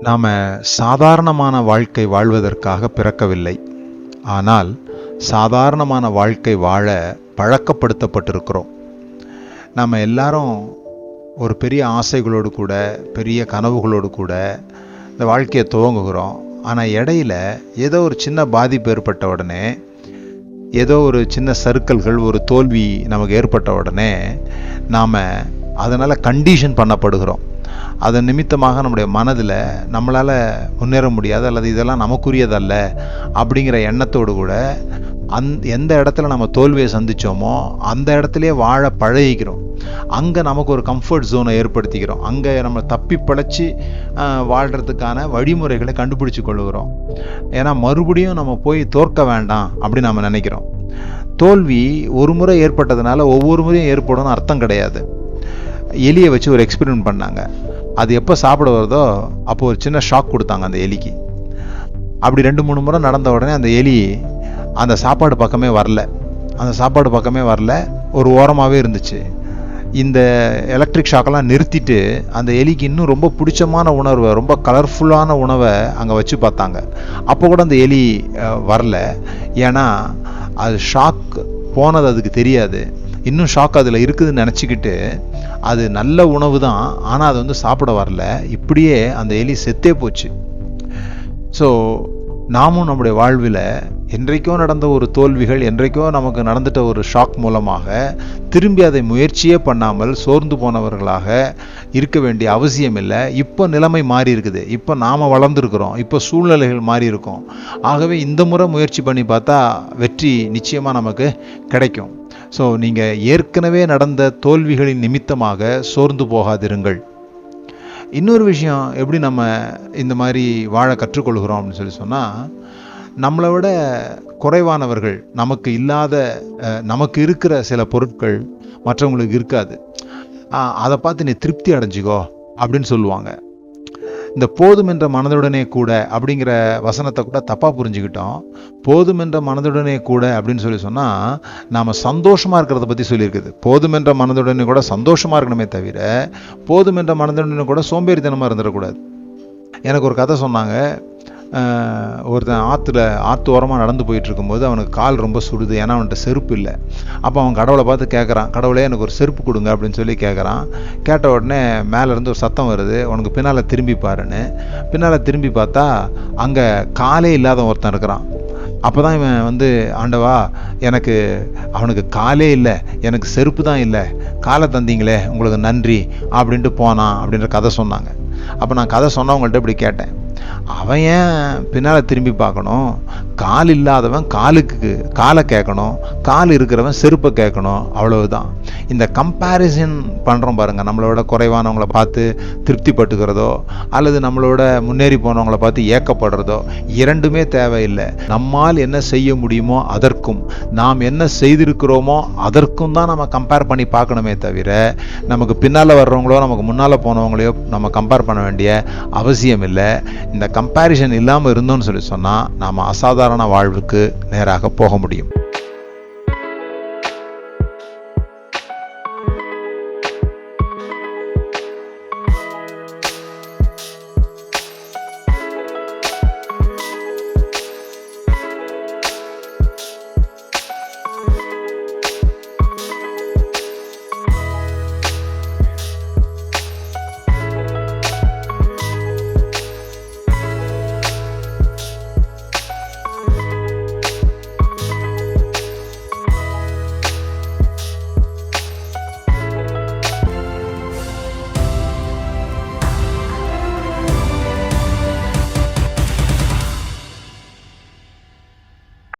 நாம் சாதாரணமான வாழ்க்கை வாழ்வதற்காக பிறக்கவில்லை. ஆனால் சாதாரணமான வாழ்க்கை வாழ பழக்கப்படுத்தப்பட்டிருக்கிறோம். நம்ம எல்லாரும் ஒரு பெரிய ஆசைகளோடு கூட, பெரிய கனவுகளோடு கூட இந்த வாழ்க்கையை துவங்குகிறோம். ஆனால் இடையில ஏதோ ஒரு சின்ன பாதிப்பு ஏற்பட்ட உடனே, ஏதோ ஒரு சின்ன சறுக்கல்கள், ஒரு தோல்வி நமக்கு ஏற்பட்ட உடனே நாம் அதனால் கண்டிஷன் பண்ணப்படுகிறோம். அதன் நிமித்தமாக நம்முடைய மனதில் நம்மளால் முன்னேற முடியாது, அல்லது இதெல்லாம் நமக்குரியதல்ல அப்படிங்கிற எண்ணத்தோடு கூட எந்த இடத்துல நம்ம தோல்வியை சந்தித்தோமோ அந்த இடத்துலையே வாழ பழகிக்கிறோம். அங்கே நமக்கு ஒரு கம்ஃபர்ட் ஜோனை ஏற்படுத்திக்கிறோம். அங்கே நம்ம தப்பி பிழைச்சி வாழ்கிறதுக்கான வழிமுறைகளை கண்டுபிடிச்சு கொள்ளுகிறோம். ஏன்னா மறுபடியும் நம்ம போய் தோற்க வேண்டாம் அப்படின்னு நம்ம நினைக்கிறோம். தோல்வி ஒரு முறை ஏற்பட்டதுனால ஒவ்வொரு முறையும் ஏற்படும்னு அர்த்தம் கிடையாது. எலியை வச்சு ஒரு எக்ஸ்பெரிமெண்ட் பண்ணாங்க. அது எப்போ சாப்பிட வருதோ அப்போ ஒரு சின்ன ஷாக் கொடுத்தாங்க அந்த எலிக்கு. அப்படி 2-3 முறை நடந்த உடனே அந்த எலி அந்த சாப்பாடு பக்கமே வரல, ஒரு ஓரமாகவே இருந்துச்சு. இந்த எலக்ட்ரிக் ஷாக்கெல்லாம் நிறுத்திட்டு அந்த எலிக்கு இன்னும் ரொம்ப பிடிச்சமான உணர்வை, ரொம்ப கலர்ஃபுல்லான உணவை அங்கே வச்சு பார்த்தாங்க. அப்போ கூட அந்த எலி வரல. ஏன்னா அது ஷாக் போனது அதுக்கு தெரியாது. இன்னும் ஷாக் அதில் இருக்குதுன்னு நினச்சிக்கிட்டு அது நல்ல உணவு தான், ஆனால் அது வந்து சாப்பிட வரல. இப்படியே அந்த எலி செத்தே போச்சு. ஸோ நாமும் நம்முடைய வாழ்வில் என்றைக்கோ நடந்த ஒரு தோல்விகள், என்றைக்கோ நமக்கு நடந்துட்ட ஒரு ஷாக் மூலமாக திரும்பி அதை முயற்சியே பண்ணாமல் சோர்ந்து போனவர்களாக இருக்க வேண்டிய அவசியம் இல்லை. இப்போ நிலைமை மாறி இருக்குது, இப்போ நாம் வளர்ந்துருக்கிறோம், இப்போ சூழ்நிலைகள் மாறி இருக்கோம். ஆகவே இந்த முறை முயற்சி பண்ணி பார்த்தா வெற்றி நிச்சயமாக நமக்கு கிடைக்கும். ஸோ நீங்கள் ஏற்கனவே நடந்த தோல்விகளின் நிமித்தமாக சோர்ந்து போகாதிருங்கள். இன்னொரு விஷயம், எப்படி நம்ம இந்த மாதிரி வாழ கற்றுக்கொள்கிறோம் அப்படின்னு சொன்னால், நம்மளை விட குறைவானவர்கள், நமக்கு இல்லாத, நமக்கு இருக்கிற சில பொருட்கள் மற்றவங்களுக்கு இருக்காது. அதை பார்த்து நீ திருப்தி அடைஞ்சிக்கோ அப்படின்னு சொல்லுவாங்க. இந்த போதும் என்ற மனதுடனே கூட அப்படிங்கிற வசனத்தை கூட தப்பாக புரிஞ்சுக்கிட்டோம். போதும் என்ற மனதுடனே கூட அப்படின்னு சொன்னால் நாம் சந்தோஷமாக இருக்கிறத பற்றி சொல்லியிருக்குது. போதும் என்ற மனதுடனே கூட சந்தோஷமாக இருக்கணுமே தவிர, போதும் என்ற மனதுடனே கூட சோம்பேறித்தனமாக இருந்துடக்கூடாது. எனக்கு ஒரு கதை சொன்னாங்க. ஒருத்தன் ஆற்று ஓரமாக நடந்து போயிட்டு இருக்கும்போது அவனுக்கு கால் ரொம்ப சுடுது. ஏன்னா அவன்கிட்ட செருப்பு இல்லை. அப்போ அவன் கடவுளை பார்த்து கேட்குறான், கடவுளே எனக்கு ஒரு செருப்பு கொடுங்க அப்படின்னு சொல்லி கேட்குறான். கேட்ட உடனே மேலேருந்து ஒரு சத்தம் வருது, உனக்கு பின்னால் திரும்பி பாருன்னு. பின்னால் திரும்பி பார்த்தா அங்கே காலே இல்லாத ஒருத்தன் இருக்கிறான். அப்போ தான் இவன் வந்து, ஆண்டவா அவனுக்கு காலே இல்லை, எனக்கு செருப்பு தான் இல்லை, காலை தந்தீங்களே உங்களுக்கு நன்றி அப்படின்ட்டு போனான் அப்படின்ற கதை சொன்னாங்க. அப்போ நான் கதை சொன்னவங்கள்ட்ட இப்படி கேட்டேன், அவன் ஏன் பின்னால் திரும்பி பார்க்கணும்? கால் இல்லாதவன் காலை கேட்கணும், கால் இருக்கிறவன் செருப்பை கேட்கணும், அவ்வளவுதான். இந்த கம்பேரிசன் பண்ணுறோம் பாருங்கள், நம்மளோட குறைவானவங்களை பார்த்து திருப்தி பட்டுக்கிறதோ அல்லது நம்மளோட முன்னேறி போனவங்களை பார்த்து ஏக்கப்படுறதோ இரண்டுமே தேவையில்லை. நம்மால் என்ன செய்ய முடியுமோ அதற்கும், நாம் என்ன செய்திருக்கிறோமோ அதற்கும் தான் நம்ம கம்பேர் பண்ணி பார்க்கணுமே தவிர, நமக்கு பின்னால் வர்றவங்களோ நமக்கு முன்னால் போனவங்களையோ நம்ம கம்பேர் பண்ண வேண்டிய அவசியம் இல்லை. இந்த கம்பேரிசன் இல்லாமல் இருந்தோம்னு சொன்னால் நாம் அசாதாரண வாழ்வுக்கு நேராக போக முடியும்.